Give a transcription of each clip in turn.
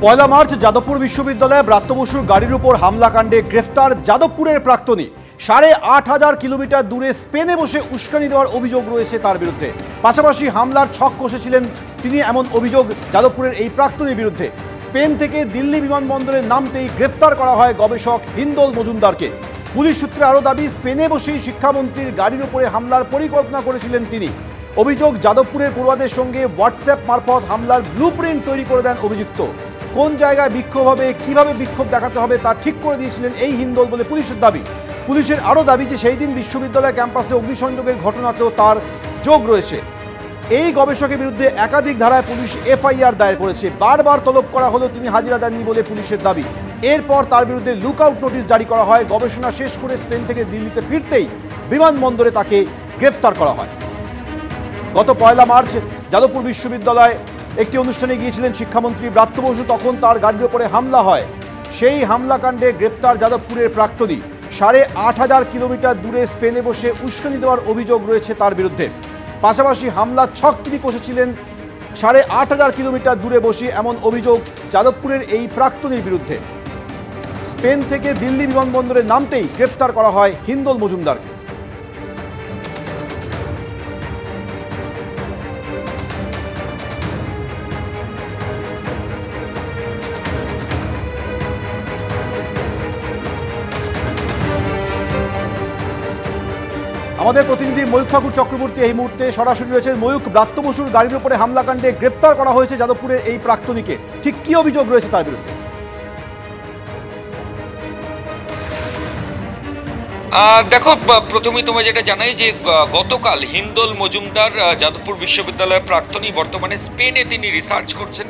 পয়লা March Jadavpur বিশ্ববিদ্যালয়ে ব্রাত্য বসুর গাড়ির উপর হামলাকাণ্ডে গ্রেফতার যাদবপুরের প্রাক্তনী। ৮,৫০০ কিলোমিটার দূরে স্পেনে বসে উস্কানি দেওয়ার অভিযোগ রয়েছে তার বিরুদ্ধে। পাশাপাশি হামলার ছক কষেছিলেন তিনি, এমন অভিযোগ যাদবপুরের এই প্রাক্তনীর বিরুদ্ধে। স্পেন থেকে দিল্লি বিমানবন্দরে নামতেই গ্রেফতার করা হয় গবেষক হিন্দোল মজুমদারকে। পুলিশ সূত্রে আরও দাবি, স্পেনে বসেই শিক্ষামন্ত্রীর গাড়ির উপরে হামলার পরিকল্পনা করেছিলেন তিনি। অভিযোগ, যাদবপুরের পড়ুয়াদের সঙ্গে হোয়াটসঅ্যাপ মারফত হামলার ব্লুপ্রিন্ট তৈরি করে দেন অভিযুক্ত। কোন জায়গায় বিক্ষোভ হবে, কিভাবে বিক্ষোভ দেখাতে হবে তা ঠিক করে দিয়েছিলেন এই হিন্দোল বলে পুলিশের দাবি। পুলিশের আরও দাবি যে সেই দিন বিশ্ববিদ্যালয় ক্যাম্পাসে অগ্নিসংযোগের ঘটনাতেও তার যোগ রয়েছে। এই গবেষকের বিরুদ্ধে একাধিক ধারায় পুলিশ এফআইআর দায়ের করেছে। বারবার তলব করা হলেও তিনি হাজিরা দেননি বলে পুলিশের দাবি। এরপর তার বিরুদ্ধে লুকআউট নোটিশ জারি করা হয়। গবেষণা শেষ করে স্পেন থেকে দিল্লিতে ফিরতেই বিমানবন্দরে তাকে গ্রেফতার করা হয়। গত পয়লা মার্চ যাদবপুর বিশ্ববিদ্যালয়ে একটি অনুষ্ঠানে গিয়েছিলেন শিক্ষামন্ত্রী ব্রাত্য বসু, তখন তার গাড়ির উপরে হামলা হয়। সেই হামলাকাণ্ডে গ্রেপ্তার যাদবপুরের প্রাক্তনী। ৮,৫০০ কিলোমিটার দূরে স্পেনে বসে উস্কানি দেওয়ার অভিযোগ রয়েছে তার বিরুদ্ধে। পাশাপাশি হামলার ছক তিনি কষেছিলেন ৮,৫০০ কিলোমিটার দূরে বসে, এমন অভিযোগ যাদবপুরের এই প্রাক্তনীর বিরুদ্ধে। স্পেন থেকে দিল্লি বিমানবন্দরে নামতেই গ্রেপ্তার করা হয় হিন্দোল মজুমদারকে। আমাদের প্রতিনিধি ময়ূক ঠাকুর চক্রবর্তী এই মুহূর্তে সরাসরি রয়েছে। ময়ূক, ব্রাত্য বসুর গাড়ির উপরে হামলাকাণ্ডে গ্রেপ্তার করা হয়েছে যাদবপুরের এই প্রাক্তনীকে, ঠিক কি অভিযোগ রয়েছে তার বিরুদ্ধে? দেখো, প্রথমেই তোমায় যেটা জানাই যে গতকাল হিন্দোল মজুমদার যাদবপুর বিশ্ববিদ্যালয়ের প্রাক্তনী, বর্তমানে স্পেনে তিনি রিসার্চ করছেন।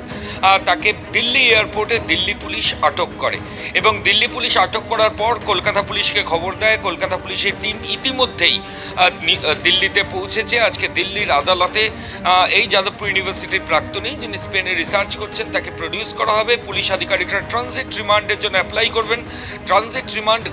তাকে দিল্লি এয়ারপোর্টে দিল্লি পুলিশ আটক করে এবং দিল্লি পুলিশ আটক করার পর কলকাতা পুলিশকে খবর দেয়। কলকাতা পুলিশের টিম ইতিমধ্যেই দিল্লিতে পৌঁছেছে। আজকে দিল্লির আদালতে এই যাদবপুর ইউনিভার্সিটির প্রাক্তনী, যিনি স্পেনে রিসার্চ করছেন, তাকে প্রডিউস করা হবে। পুলিশ আধিকারিকরা ট্রানজিট রিমান্ডের জন্য অ্যাপ্লাই করবেন। ট্রানজিট রিমান্ড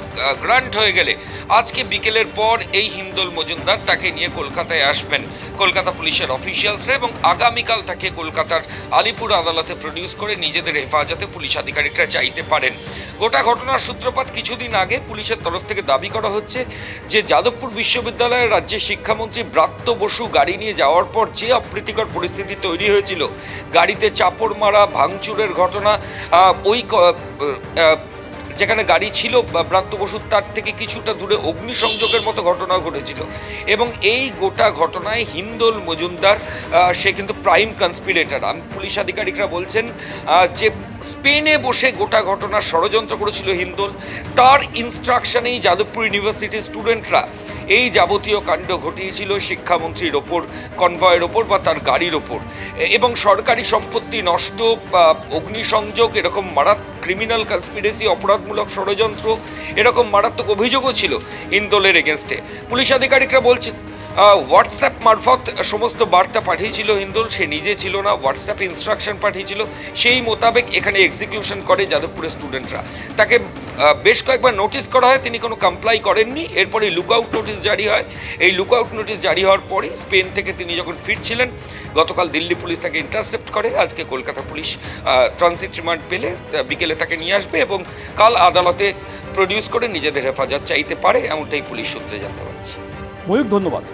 গ্রান্ট হয়ে গেলে আজকে বিকেলের পর এই হিন্দোল মজুমদার তাকে নিয়ে কলকাতায় আসবেন কলকাতা পুলিশের অফিসিয়ালসরা, এবং আগামীকাল তাকে কলকাতার আলিপুর আদালতে প্রডিউস করে নিজেদের হেফাজতে পুলিশ আধিকারিকরা চাইতে পারেন। গোটা ঘটনার সূত্রপাত কিছুদিন আগে পুলিশের তরফ থেকে দাবি করা হচ্ছে যে যাদবপুর বিশ্ববিদ্যালয়ের রাজ্যের শিক্ষামন্ত্রী ব্রাত্য বসু গাড়ি নিয়ে যাওয়ার পর যে অপ্রীতিকর পরিস্থিতি তৈরি হয়েছিল, গাড়িতে চাপড় মারা, ভাঙচুরের ঘটনা, ওই যেখানে গাড়ি ছিল ব্রাত্য বসুর তার থেকে কিছুটা দূরে অগ্নিসংযোগের মতো ঘটনাও ঘটেছিল। এবং এই গোটা ঘটনায় হিন্দোল মজুমদার সে কিন্তু প্রাইম কনস্পিরেটর। পুলিশ আধিকারিকরা বলছেন যে স্পেনে বসে গোটা ঘটনার ষড়যন্ত্র করেছিল হিন্দোল। তার ইনস্ট্রাকশনেই যাদবপুর ইউনিভার্সিটির স্টুডেন্টরা এই যাবতীয় কাণ্ড ঘটিয়েছিল শিক্ষামন্ত্রীর ওপর, কনভয়ের ওপর বা তার গাড়ির ওপর। এবং সরকারি সম্পত্তি নষ্ট, অগ্নিসংযোগ, এরকম ক্রিমিনাল কনস্পিরেসি, অপরাধমূলক ষড়যন্ত্র, এরকম মারাত্মক অভিযোগও ছিল হিন্দোলের এগেনস্টে। পুলিশ আধিকারিকরা বলছেন হোয়াটসঅ্যাপ মারফত সমস্ত বার্তা পাঠিয়েছিল হিন্দোল, সে নিজে ছিল না, হোয়াটসঅ্যাপ ইনস্ট্রাকশন পাঠিয়েছিল। সেই মোতাবেক এখানে এক্সিকিউশন করে যাদবপুরের স্টুডেন্টরা। তাকে বেশ কয়েকবার নোটিশ করা হয়, তিনি কোনো কমপ্লাই করেননি। এরপরে লুকআউট নোটিশ জারি হয়। এই লুকআউট নোটিশ জারি হওয়ার পরই স্পেন থেকে তিনি যখন ফিরছিলেন, গতকাল দিল্লি পুলিশ তাকে ইন্টারসেপ্ট করে। আজকে কলকাতা পুলিশ ট্রানজিট রিমান্ড পেলে বিকেলে তাকে নিয়ে আসবে এবং কাল আদালতে প্রডিউস করে নিজেদের হেফাজত চাইতে পারে, এমনটাই পুলিশ সূত্রে জানতে পারছি। ময়ূক, ধন্যবাদ।